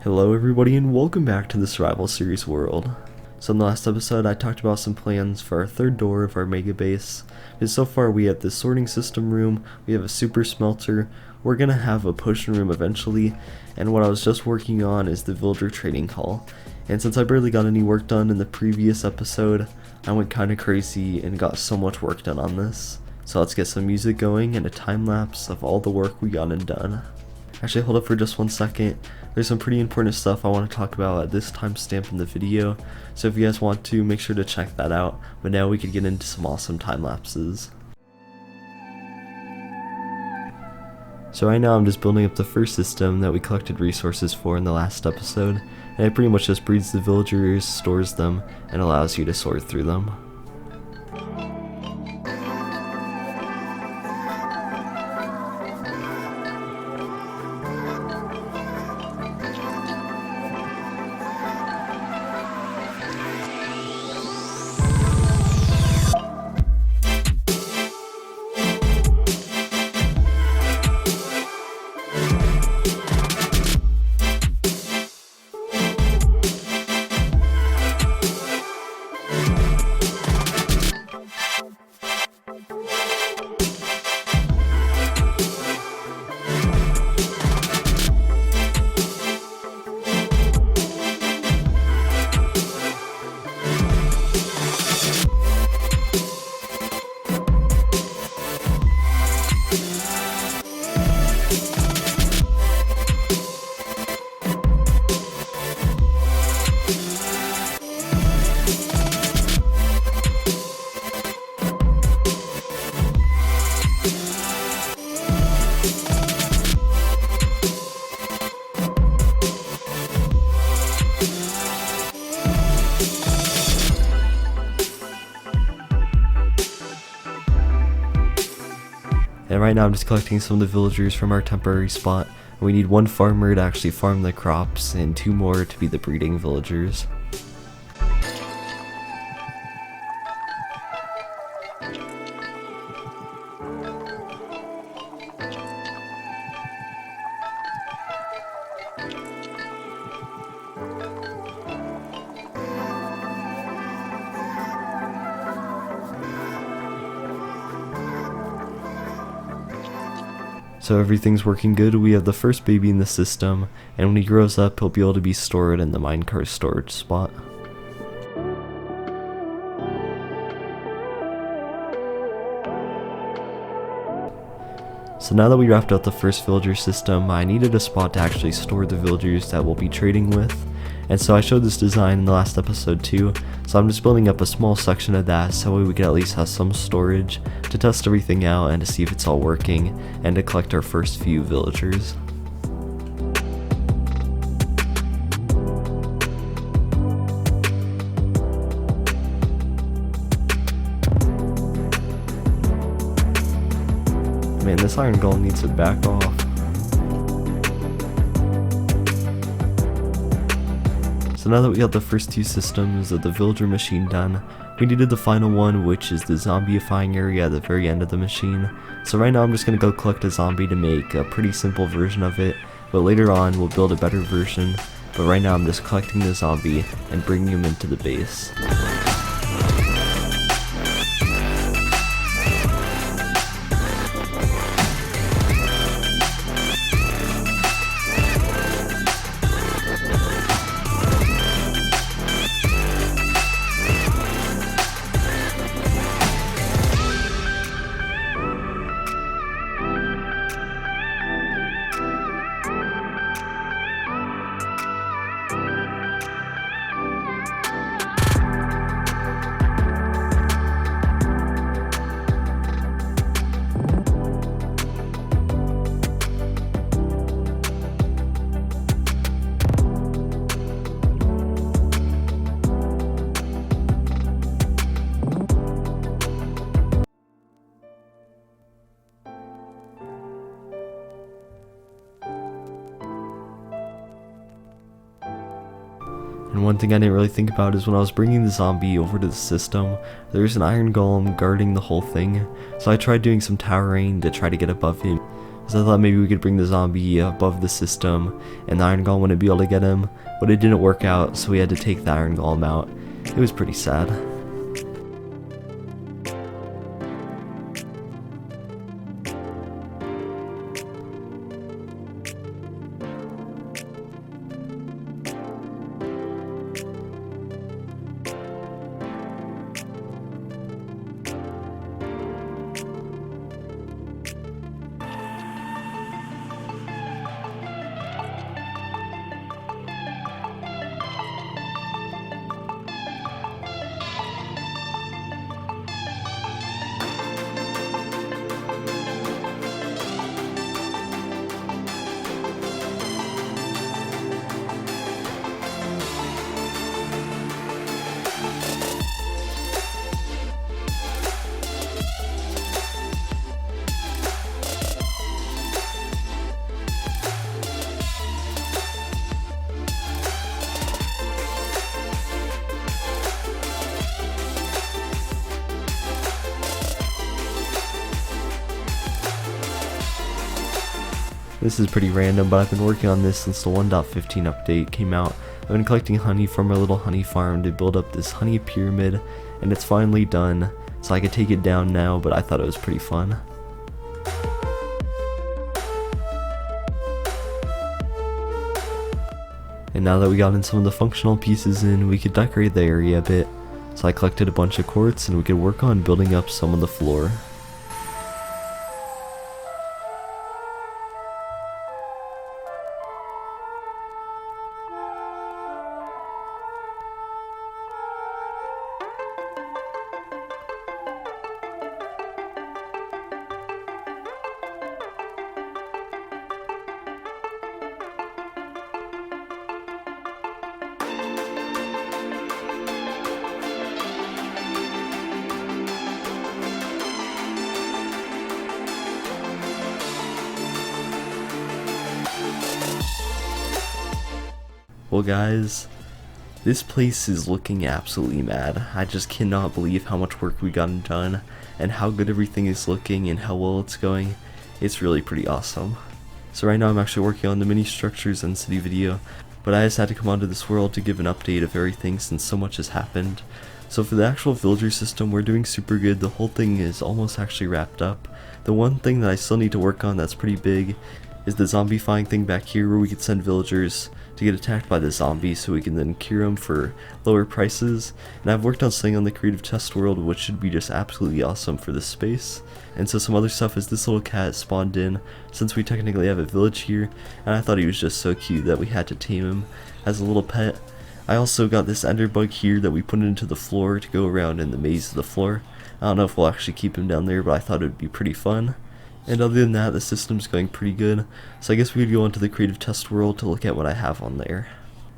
Hello everybody and welcome back to the Survival Series world. So in the last episode I talked about some plans for our third door of our mega base. Because so far we have this sorting system room, we have a super smelter, we're gonna have a potion room eventually, and what I was just working on is the villager trading hall. And since I barely got any work done in the previous episode, I went kinda crazy and got so much work done on this. So let's get some music going and a time lapse of all the work we got done. Actually, hold up for just 1 second. There's some pretty important stuff I want to talk about at this timestamp in the video, so if you guys want to, make sure to check that out. But now we could get into some awesome time lapses. So right now I'm just building up the first system that we collected resources for in the last episode, and it pretty much just breeds the villagers, stores them, and allows you to sort through them. And right now I'm just collecting some of the villagers from our temporary spot. We need 1 farmer to actually farm the crops and 2 more to be the breeding villagers. So everything's working good. We have the first baby in the system, and when he grows up he'll be able to be stored in the minecart storage spot. So now that we wrapped out the first villager system, I needed a spot to actually store the villagers that we'll be trading with. And so I showed this design in the last episode too, so I'm just building up a small section of that so we can at least have some storage to test everything out and to see if it's all working and to collect our first few villagers. Man, this iron golem needs to back off. So now that we got the first 2 systems of the villager machine done, we needed the final one, which is the zombieifying area at the very end of the machine. So right now I'm just going to go collect a zombie to make a pretty simple version of it, but later on we'll build a better version. But right now I'm just collecting the zombie and bringing him into the base. And one thing I didn't really think about is when I was bringing the zombie over to the system, there's an iron golem guarding the whole thing, so I tried doing some towering to try to get above him. So I thought maybe we could bring the zombie above the system and the iron golem wouldn't be able to get him, but it didn't work out, so we had to take the iron golem out. It was pretty sad. This is pretty random, but I've been working on this since the 1.15 update came out. I've been collecting honey from our little honey farm to build up this honey pyramid, and it's finally done, so I could take it down now, but I thought it was pretty fun. And now that we got in some of the functional pieces in, we could decorate the area a bit. So I collected a bunch of quartz and we could work on building up some of the floor. Well guys, this place is looking absolutely mad. I just cannot believe how much work we got done and how good everything is looking and how well it's going. It's really pretty awesome. So right now I'm actually working on the mini structures and city video, but I just had to come onto this world to give an update of everything since so much has happened. So for the actual villager system, we're doing super good. The whole thing is almost actually wrapped up. The one thing that I still need to work on that's pretty big is the zombifying thing back here, where we could send villagers to get attacked by the zombies so we can then cure them for lower prices. And I've worked on something on the creative test world, which should be just absolutely awesome for this space. And so some other stuff is this little cat spawned in, since we technically have a village here, and I thought he was just so cute that we had to tame him as a little pet. I also got this ender bug here that we put into the floor to go around in the maze of the floor. I don't know if we'll actually keep him down there, but I thought it would be pretty fun. And other than that, the system's going pretty good, so I guess we could go into the creative test world to look at what I have on there.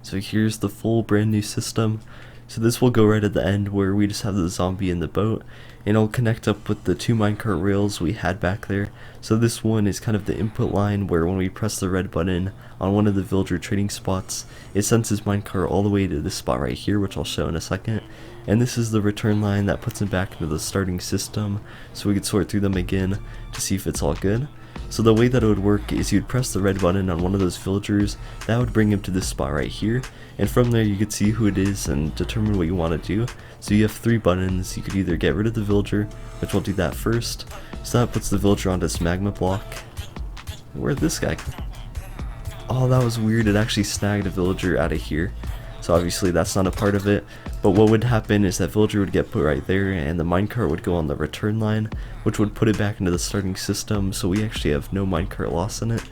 So here's the full brand new system. So this will go right at the end where we just have the zombie in the boat, and it'll connect up with the 2 minecart rails we had back there. So this one is kind of the input line where when we press the red button on one of the villager trading spots, it sends his minecart all the way to this spot right here, which I'll show in a second. And this is the return line that puts him back into the starting system, so we could sort through them again to see if it's all good. So the way that it would work is you'd press the red button on one of those villagers, that would bring him to this spot right here, and from there you could see who it is and determine what you want to do. So you have 3 buttons. You could either get rid of the villager, which we'll do that first, so that puts the villager on this magma block. Where'd this guy go? Oh, that was weird, it actually snagged a villager out of here. So obviously that's not a part of it, but what would happen is that villager would get put right there and the minecart would go on the return line, which would put it back into the starting system, so we actually have no minecart loss in it,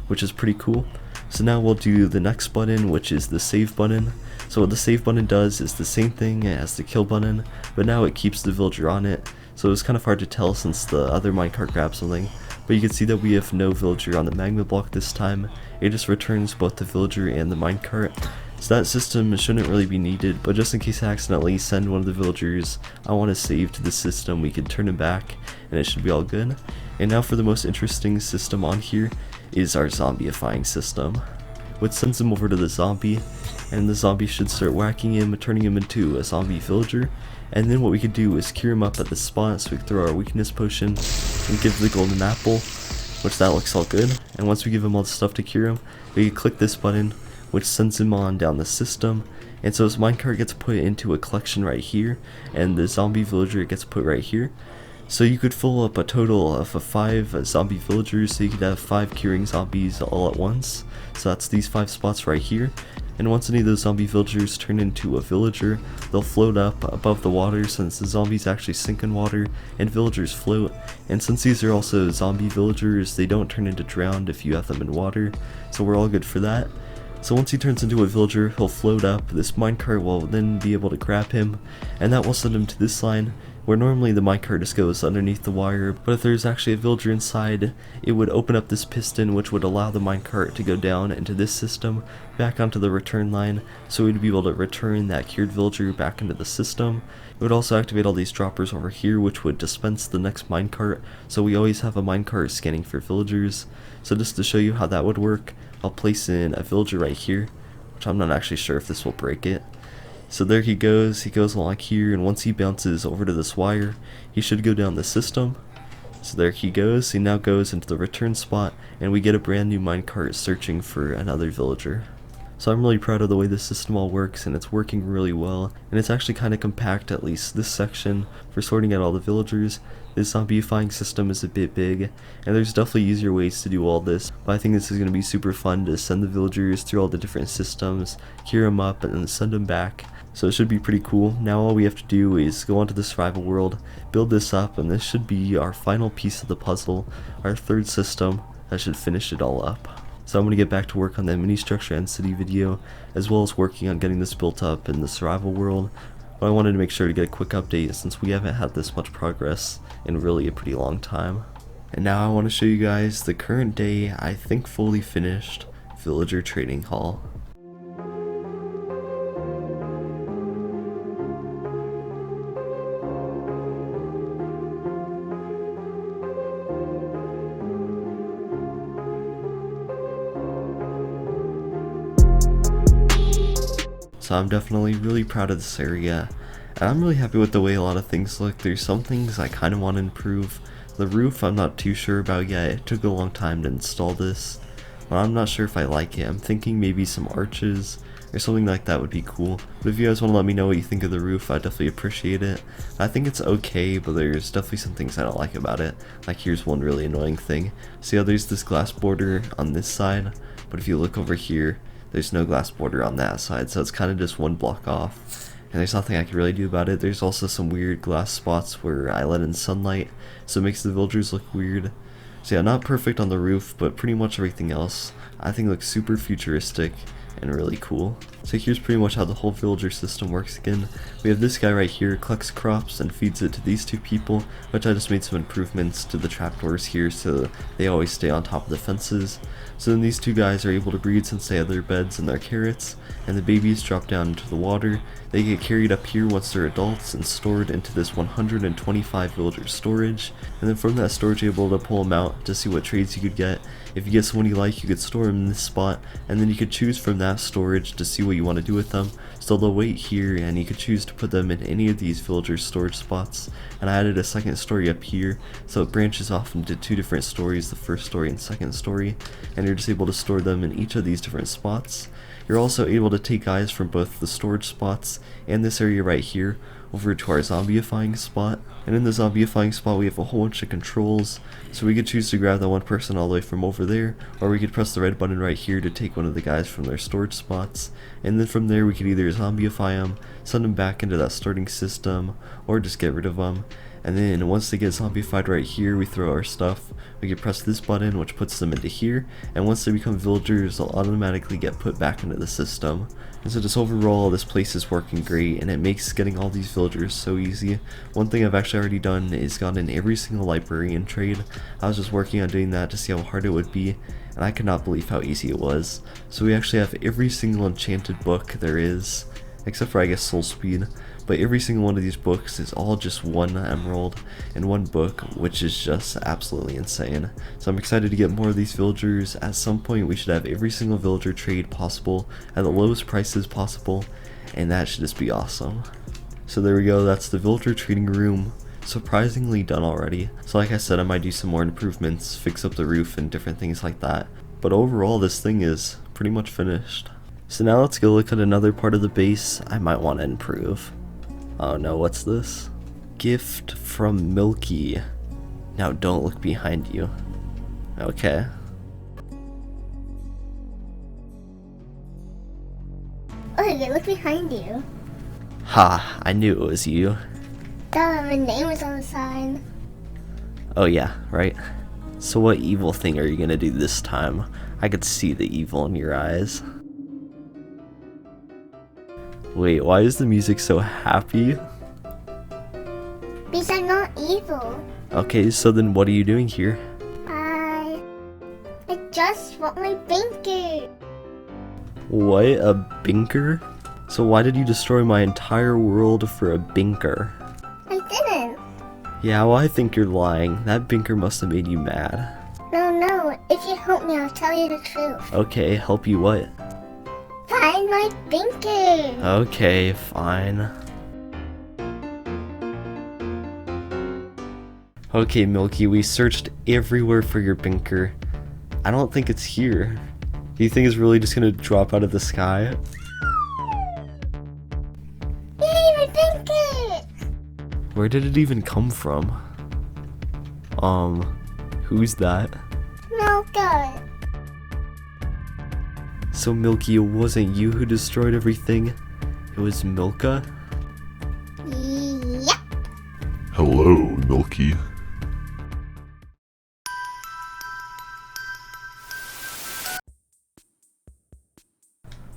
which is pretty cool. So now we'll do the next button, which is the save button. So what the save button does is the same thing as the kill button, but now it keeps the villager on it, so it was kind of hard to tell since the other minecart grabbed something. But you can see that we have no villager on the magma block this time. It just returns both the villager and the minecart. So that system shouldn't really be needed, but just in case I accidentally send one of the villagers I want to save to the system, we can turn him back and it should be all good. And now for the most interesting system on here is our zombifying system, which sends him over to the zombie, and the zombie should start whacking him, turning him into a zombie villager. And then what we could do is cure him up at the spot, so we can throw our weakness potion and give the golden apple. which that looks all good. And once we give him all the stuff to cure him, we can click this button, which sends him on down the system. And so his minecart gets put into a collection right here, and the zombie villager gets put right here. So you could fill up a total of 5 zombie villagers, so you could have 5 curing zombies all at once. So that's these 5 spots right here. And once any of those zombie villagers turn into a villager, they'll float up above the water, since the zombies actually sink in water and villagers float. And since these are also zombie villagers, they don't turn into drowned if you have them in water, so we're all good for that. So once he turns into a villager, he'll float up, this minecart will then be able to grab him, and that will send him to this line, where normally the minecart just goes underneath the wire, but if there's actually a villager inside, it would open up this piston, which would allow the minecart to go down into this system, back onto the return line, so we'd be able to return that cured villager back into the system. It would also activate all these droppers over here, which would dispense the next minecart, so we always have a minecart scanning for villagers. So just to show you how that would work, I'll place in a villager right here, which I'm not actually sure if this will break it. So there he goes along here, and once he bounces over to this wire, he should go down the system. So there he goes, he now goes into the return spot, and we get a brand new minecart searching for another villager. So I'm really proud of the way this system all works, and it's working really well, and it's actually kind of compact, at least this section, for sorting out all the villagers. This zombifying system is a bit big, and there's definitely easier ways to do all this, but I think this is going to be super fun to send the villagers through all the different systems, cure them up, and then send them back. So it should be pretty cool. Now all we have to do is go onto the survival world, build this up, and this should be our final piece of the puzzle, our third system that should finish it all up. So I'm going to get back to work on that mini structure and city video, as well as working on getting this built up in the survival world. But I wanted to make sure to get a quick update since we haven't had this much progress in really a pretty long time. And now I want to show you guys the current day I think fully finished villager trading hall. So I'm definitely really proud of this area, and I'm really happy with the way a lot of things look. There's some things I kind of want to improve. The roof I'm not too sure about yet. It took a long time to install this, but I'm not sure if I like it. I'm thinking maybe some arches or something like that would be cool. But if you guys want to let me know what you think of the roof, I'd definitely appreciate it. I think it's okay, but there's definitely some things I don't like about it. Like here's one really annoying thing. See how there's this glass border on this side, but if you look over here, there's no glass border on that side, so it's kind of just one block off, and there's nothing I can really do about it. There's also some weird glass spots where I let in sunlight, so it makes the villagers look weird. So yeah, not perfect on the roof, but pretty much everything else I think looks super futuristic and really cool. So here's pretty much how the whole villager system works again. We have this guy right here, collects crops and feeds it to these two people, which I just made some improvements to the trapdoors here so they always stay on top of the fences. So then these two guys are able to breed since they have their beds and their carrots, and the babies drop down into the water. They get carried up here once they're adults and stored into this 125 villager storage, and then from that storage you're able to pull them out to see what trades you could get. If you get someone you like, you could store them in this spot, and then you could choose from that storage to see what you want to do with them. So they'll wait here, and you could choose to put them in any of these villager storage spots. And I added a second story up here, so it branches off into 2 different stories, the first story and second story, and you're just able to store them in each of these different spots. You're also able to take guys from both the storage spots and this area right here over to our zombifying spot. And in the zombifying spot we have a whole bunch of controls, so we could choose to grab that one person all the way from over there, or we could press the red button right here to take one of the guys from their storage spots, and then from there we could either zombify them, send them back into that starting system, or just get rid of them. And then once they get zombified right here, we throw our stuff. We can press this button, which puts them into here, and once they become villagers, they'll automatically get put back into the system. And so just overall, this place is working great, and it makes getting all these villagers so easy. One thing I've actually already done is gotten every single librarian trade. I was just working on doing that to see how hard it would be, and I could not believe how easy it was. So we actually have every single enchanted book there is, except for I guess Soul Speed. But every single one of these books is all just 1 emerald and 1 book, which is just absolutely insane. So I'm excited to get more of these villagers. At some point we should have every single villager trade possible at the lowest prices possible, and that should just be awesome. So there we go, that's the villager trading room. surprisingly done already. So like I said, I might do some more improvements, fix up the roof and different things like that. But overall, this thing is pretty much finished. So now let's go look at another part of the base I might want to improve. Oh no, what's this? Gift from Milky. Now don't look behind you. Okay. Okay, look behind you. Ha, I knew it was you. Duh, my name was on the sign. Oh yeah, right? So what evil thing are you gonna do this time? I could see the evil in your eyes. Wait, why is the music so happy? Because I'm not evil. Okay, so then what are you doing here? I just want my binker. What? A binker? So why did you destroy my entire world for a binker? I didn't. Yeah, well I think you're lying. That binker must have made you mad. No, if you help me, I'll tell you the truth. Okay, help you what? Find my binker. Okay, fine. Okay, Milky, we searched everywhere for your binker. I don't think it's here. Do you think it's really just gonna drop out of the sky? Yay, my binker! Where did it even come from? Who's that? Milka. So Milky, it wasn't you who destroyed everything? It was Milka? Yep. Hello, Milky.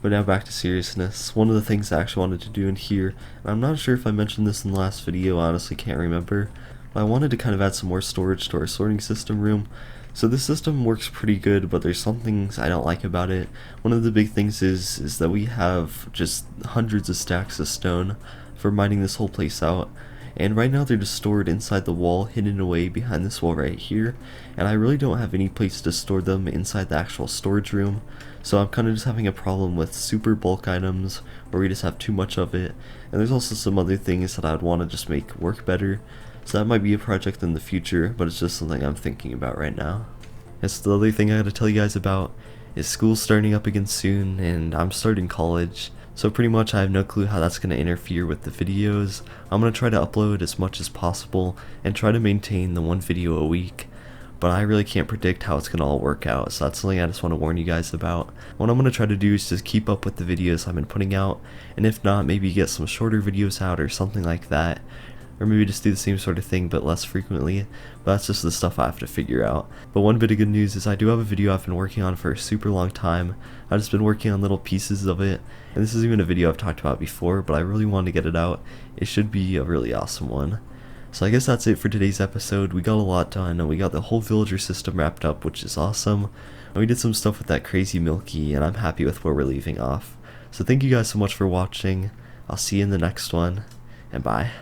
But now back to seriousness. One of the things I actually wanted to do in here, and I'm not sure if I mentioned this in the last video, I honestly can't remember, but I wanted to kind of add some more storage to our sorting system room. So this system works pretty good, but there's some things I don't like about it. One of the big things is that we have just hundreds of stacks of stone for mining this whole place out. And right now they're just stored inside the wall, hidden away behind this wall right here, and I really don't have any place to store them inside the actual storage room. So I'm kind of just having a problem with super bulk items, where we just have too much of it, and there's also some other things that I would want to just make work better. So that might be a project in the future, but it's just something I'm thinking about right now. And so the other thing I gotta tell you guys about is school's starting up again soon, and I'm starting college. So pretty much I have no clue how that's going to interfere with the videos. I'm going to try to upload as much as possible and try to maintain the one video a week. But I really can't predict how it's going to all work out, so that's something I just want to warn you guys about. What I'm going to try to do is just keep up with the videos I've been putting out, and if not, maybe get some shorter videos out or something like that. Or maybe just do the same sort of thing but less frequently, but that's just the stuff I have to figure out. But one bit of good news is I do have a video I've been working on for a super long time. I've just been working on little pieces of it, and this is even a video I've talked about before, but I really wanted to get it out. It should be a really awesome one. So I guess that's it for today's episode. We got a lot done, and we got the whole villager system wrapped up, which is awesome. And we did some stuff with that crazy Milky, and I'm happy with where we're leaving off. So thank you guys so much for watching. I'll see you in the next one, and bye.